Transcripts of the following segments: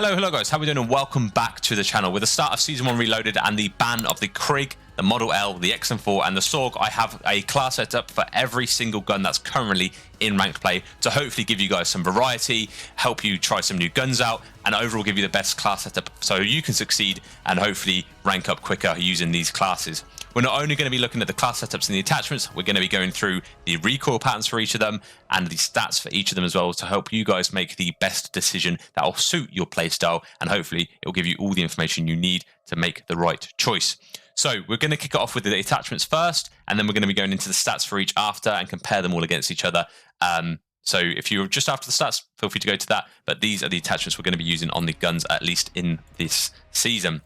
Hello guys, how are we doing and welcome back to the channel. With the start of Season 1 Reloaded and the ban of the Krig, the Model L, the XM4 and the Sorg, I have a class set up for every single gun that's currently in ranked play to hopefully give you guys some variety, help you try some new guns out and overall give you the best class setup so you can succeed and hopefully rank up quicker using these classes. We're not only going to be looking at the class setups and the attachments, we're going to be going through the recoil patterns for each of them and the stats for each of them as well to help you guys make the best decision that will suit your playstyle, and hopefully it will give you all the information you need to make the right choice. So we're going to kick it off with the attachments first, and then we're going to be going into the stats for each after and compare them all against each other. So if you're just after the stats, feel free to go to that, but these are the attachments we're going to be using on the guns, at least in this season.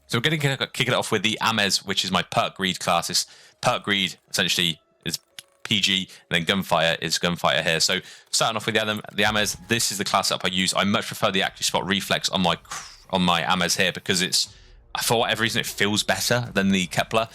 So we're going to kick it off with the AMES, which is my perk greed classes. Perk greed essentially is PG, and then Gunfighter is Gunfighter here. So starting off with the AMES, this is the class setup I use. I much prefer the Accuracy Spot Reflex on my AMES here because it's, for whatever reason, it feels better than the Kepler.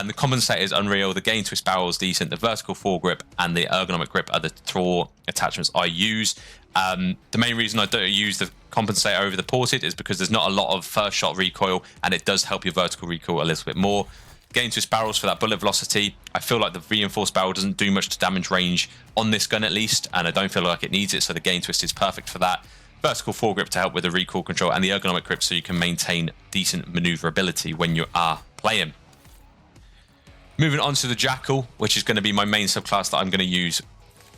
The compensator is unreal. The gain twist barrel is decent. The vertical foregrip and the ergonomic grip are the four attachments I use. The main reason I don't use the compensator over the ported is because there's not a lot of first shot recoil, and it does help your vertical recoil a little bit more. Gain twist barrels for that bullet velocity. I feel like the reinforced barrel doesn't do much to damage range on this gun at least, and I don't feel like it needs it, so the gain twist is perfect for that. Vertical foregrip to help with the recoil control, and the ergonomic grip so you can maintain decent maneuverability when you are playing. Moving on to the Jackal, which is going to be my main subclass that I'm going to use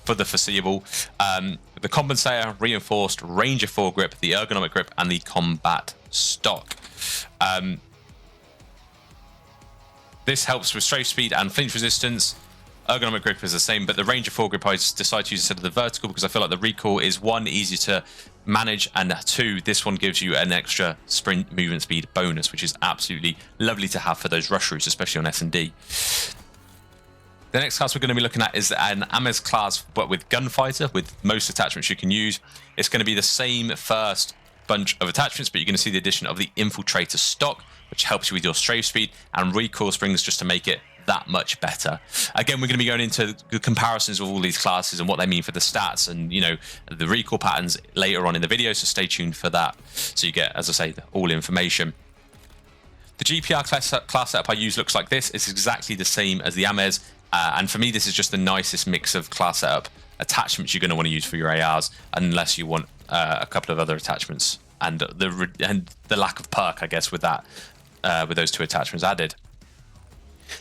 for the foreseeable. The compensator, reinforced, ranger foregrip, the ergonomic grip, and the combat stock. This helps with strafe speed and flinch resistance. Ergonomic grip is the same, but the ranger foregrip I decided to use instead of the vertical because I feel like the recoil is one, easier to manage, and two, this one gives you an extra sprint movement speed bonus, which is absolutely lovely to have for those rush routes, especially on S&D. The next class we're going to be looking at is an AMES class, but with Gunfighter, with most attachments you can use. It's going to be the same first bunch of attachments, but you're going to see the addition of the Infiltrator stock, which helps you with your strafe speed, and recoil springs just to make it that much better. Again, we're going to be going into the comparisons of all these classes and what they mean for the stats and, you know, the recoil patterns later on in the video, so stay tuned for that so you get, as I say, all information. The GPR class setup I use looks like this. It's exactly the same as the AMES. And for me, this is just the nicest mix of class setup attachments you're going to want to use for your ARs, unless you want a couple of other attachments and the lack of perk, I guess, with that, with those two attachments added.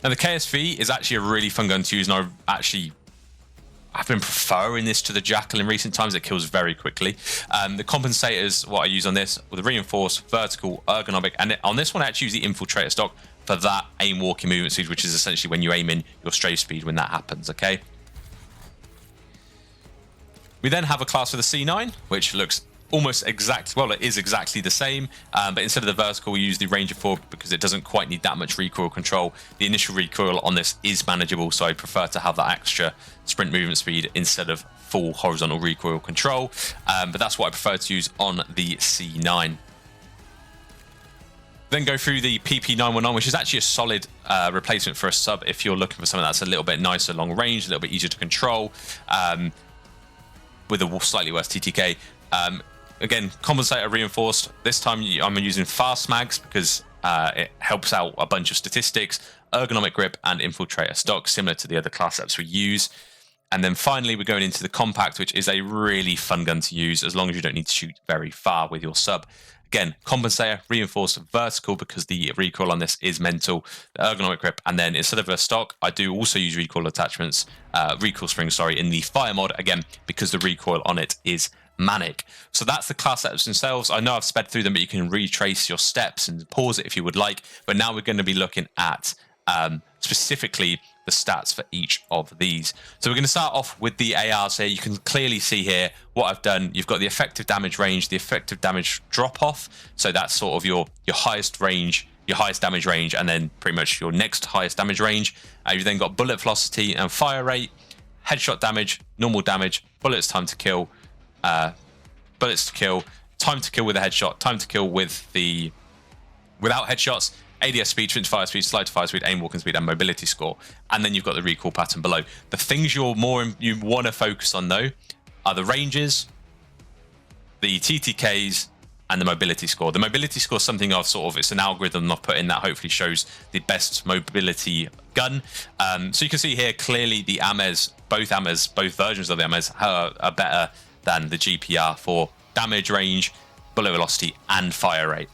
Now the KSV is actually a really fun gun to use, and I've been preferring this to the Jackal in recent times. It kills very quickly. The compensators, what I use on this, with the reinforced, vertical, ergonomic, and on this one I actually use the Infiltrator stock for that aim walking movement speed, which is essentially when you aim in your strafe speed when that happens, okay? We then have a class for the C9, which looks almost exactly, well, it is exactly the same, but instead of the vertical, we use the Ranger 4 because it doesn't quite need that much recoil control. The initial recoil on this is manageable, so I prefer to have that extra sprint movement speed instead of full horizontal recoil control, but that's what I prefer to use on the C9. Then go through the PP919, which is actually a solid replacement for a sub if you're looking for something that's a little bit nicer long range, a little bit easier to control, with a slightly worse TTK. Again, compensator reinforced. This time I'm using fast mags because it helps out a bunch of statistics, ergonomic grip, and Infiltrator stock, similar to the other class setups we use. And then finally, we're going into the Kompakt, which is a really fun gun to use as long as you don't need to shoot very far with your sub. Again, compensator, reinforced, vertical because the recoil on this is mental, the ergonomic grip, and then instead of a stock, I do also use recoil attachments, recoil springs, sorry, in the fire mod, again, because the recoil on it is manic. So that's the class setups themselves. I know I've sped through them, but you can retrace your steps and pause it if you would like. But now we're going to be looking at specifically the stats for each of these. So we're going to start off with the ARs here. You can clearly see here what I've done. You've got the effective damage range, the effective damage drop off. So that's sort of your highest range, your highest damage range, and then pretty much your next highest damage range. You've then got bullet velocity and fire rate, headshot damage, normal damage, bullets time to kill, bullets to kill, time to kill with a headshot, time to kill with the without headshots, ADS speed, sprint to fire speed, slide to fire speed, aim walking speed, and mobility score. And then you've got the recoil pattern below. The things you want to focus on though are the ranges, the TTKs, and the mobility score. The mobility score is something I've it's an algorithm I've put in that hopefully shows the best mobility gun. So you can see here clearly the AMES, both versions of the AMES are better than the GPR for damage range, bullet velocity, and fire rate.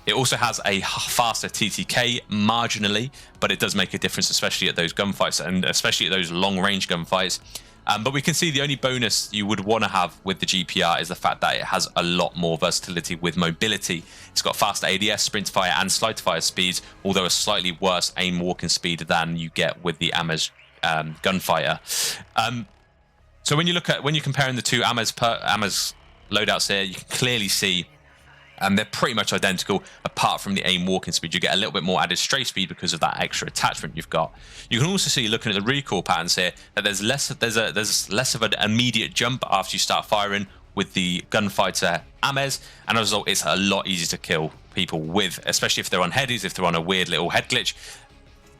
It also has a faster TTK marginally, but it does make a difference, especially at those gunfights and especially at those long-range gunfights. But we can see the only bonus you would want to have with the GPR is the fact that it has a lot more versatility with mobility. It's got faster ADS, sprint to fire, and slide to fire speeds, although a slightly worse aim walking speed than you get with the AMES Gunfighter. So when you're comparing the two AMES loadouts here, you can clearly see they're pretty much identical, apart from the aim walking speed. You get a little bit more added strafe speed because of that extra attachment you've got. You can also see, looking at the recoil patterns here, that there's less of an immediate jump after you start firing with the Gunfighter AMES, and as a result, it's a lot easier to kill people with, especially if they're on headies, if they're on a weird little head glitch.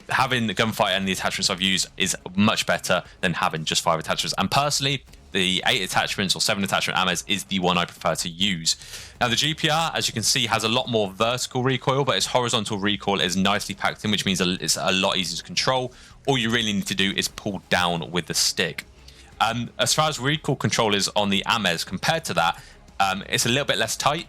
Having the Gunfighter and the attachments I've used is much better than having just 5 attachments. And personally, the 8 attachments or 7 attachment AMES is the one I prefer to use. Now the GPR, as you can see, has a lot more vertical recoil, but its horizontal recoil is nicely packed in, which means it's a lot easier to control. All you really need to do is pull down with the stick. As far as recoil control is on the AMES compared to that, it's a little bit less tight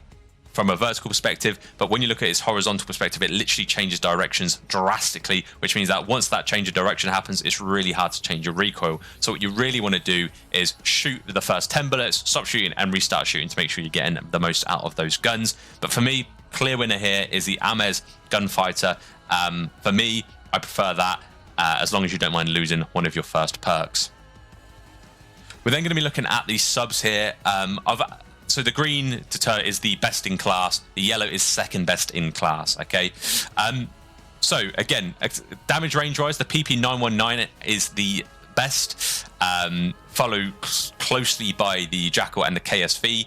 from a vertical perspective, but when you look at its horizontal perspective, it literally changes directions drastically, which means that once that change of direction happens, it's really hard to change your recoil. So what you really want to do is shoot the first 10 bullets, stop shooting, and restart shooting to make sure you're getting the most out of those guns. But for me, clear winner here is the AMES Gunfighter. For me, I prefer that as long as you don't mind losing one of your first perks. We're then going to be looking at the subs here. So the green deter is the best in class. The yellow is second best in class. Okay. So again, damage range wise, the PP919 is the best, followed closely by the Jackal and the KSV.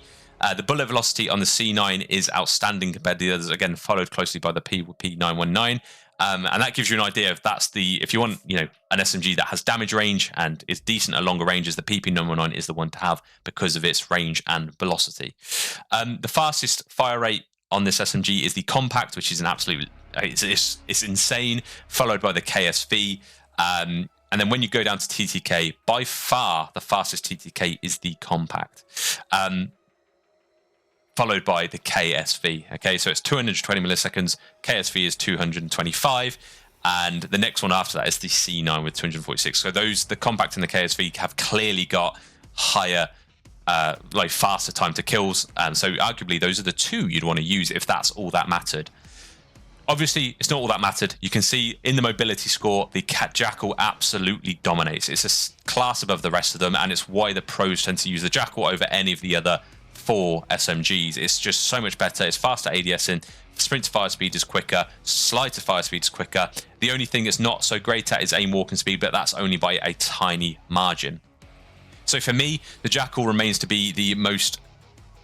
The bullet velocity on the C9 is outstanding compared to the others, again followed closely by the P919. And that gives you an idea of if you want, an SMG that has damage range and is decent at longer ranges, the PP919 is the one to have because of its range and velocity. The fastest fire rate on this SMG is the Kompakt, which is an absolute, it's insane, followed by the KSV. And then when you go down to TTK, by far the fastest TTK is the Kompakt. Followed by the KSV. Okay, so it's 220 milliseconds. KSV is 225, and the next one after that is the C9 with 246. So the Kompakt and the KSV have clearly got higher, faster time to kills. So arguably, those are the two you'd want to use if that's all that mattered. Obviously, it's not all that mattered. You can see in the mobility score, the Jackal absolutely dominates. It's a class above the rest of them, and it's why the pros tend to use the Jackal over any of the other 4 SMGs. It's just so much better. It's faster ADSing, sprint to fire speed is quicker, slide to fire speed is quicker. The only thing it's not so great at is aim walking speed, but that's only by a tiny margin. So for me, the Jackal remains to be the most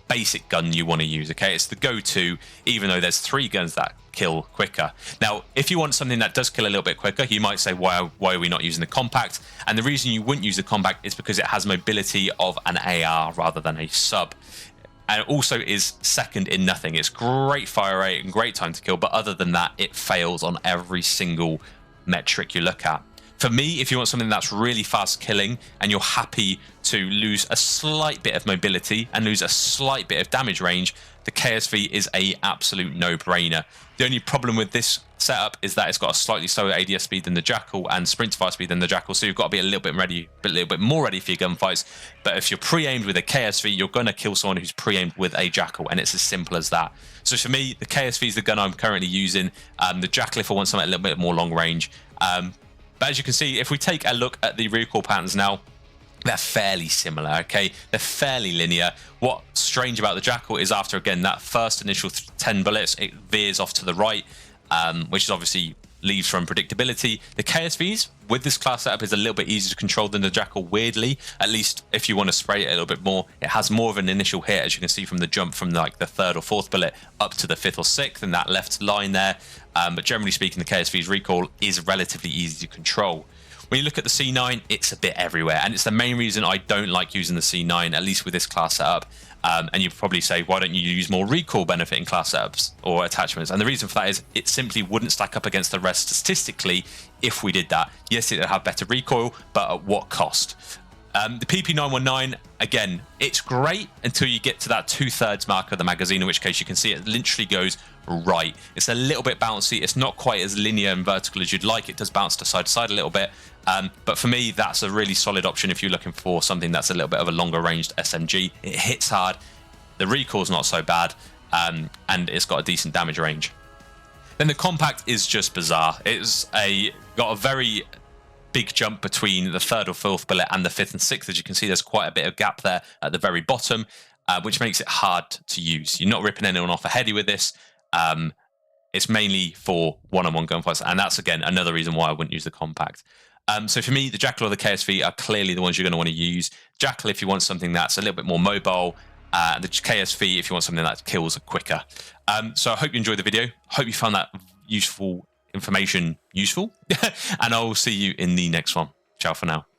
basic gun you want to use. Okay, it's the go-to, even though there's 3 guns that kill quicker. Now, if you want something that does kill a little bit quicker, you might say, why are we not using the Kompakt? And the reason you wouldn't use the Kompakt is because it has mobility of an AR rather than a sub. And it also is second in nothing. It's great fire rate and great time to kill, but other than that, it fails on every single metric you look at. For me, if you want something that's really fast killing and you're happy to lose a slight bit of mobility and lose a slight bit of damage range, the KSV is a absolute no-brainer. The only problem with this setup is that it's got a slightly slower ADS speed than the Jackal and sprint to fire speed than the Jackal, so you've got to be a little bit more ready for your gunfights. But if you're pre-aimed with a KSV, you're going to kill someone who's pre-aimed with a Jackal, and it's as simple as that. So for me, the KSV is the gun I'm currently using. The Jackal, if I want something a little bit more long range. But as you can see, if we take a look at the recoil patterns now, they're fairly similar, okay? They're fairly linear. What's strange about the Jackal is after, again, that first initial 10 bullets, it veers off to the right, which is obviously leaves from predictability. The KSVs with this class setup is a little bit easier to control than the Jackal, weirdly. At least if you want to spray it a little bit more, it has more of an initial hit, as you can see from the jump from like the 3rd or 4th bullet up to the 5th or 6th in that left line there. But generally speaking, the KSV's recoil is relatively easy to control. When you look at the C9, it's a bit everywhere, and it's the main reason I don't like using the C9, at least with this class setup. And you'd probably say, why don't you use more recoil benefit in class setups or attachments? And the reason for that is it simply wouldn't stack up against the rest statistically if we did that. Yes, it would have better recoil, but at what cost? The PP919, again, it's great until you get to that 2/3 mark of the magazine, in which case you can see it literally goes right. It's a little bit bouncy. It's not quite as linear and vertical as you'd like. It does bounce to side a little bit. But for me, that's a really solid option if you're looking for something that's a little bit of a longer ranged SMG. It hits hard. The recoil's not so bad. And it's got a decent damage range. Then the Kompakt is just bizarre. It's got a very big jump between the 3rd or 4th bullet and the 5th and 6th. As you can see, there's quite a bit of gap there at the very bottom, which makes it hard to use. You're not ripping anyone off a heady with this. It's mainly for one-on-one gunfights, and that's, again, another reason why I wouldn't use the Kompakt. So for me, the Jackal or the KSV are clearly the ones you're going to want to use. Jackal if you want something that's a little bit more mobile, and the KSV if you want something that kills quicker. So I hope you enjoyed the video. Hope you found that information useful, and I will see you in the next one. Ciao for now.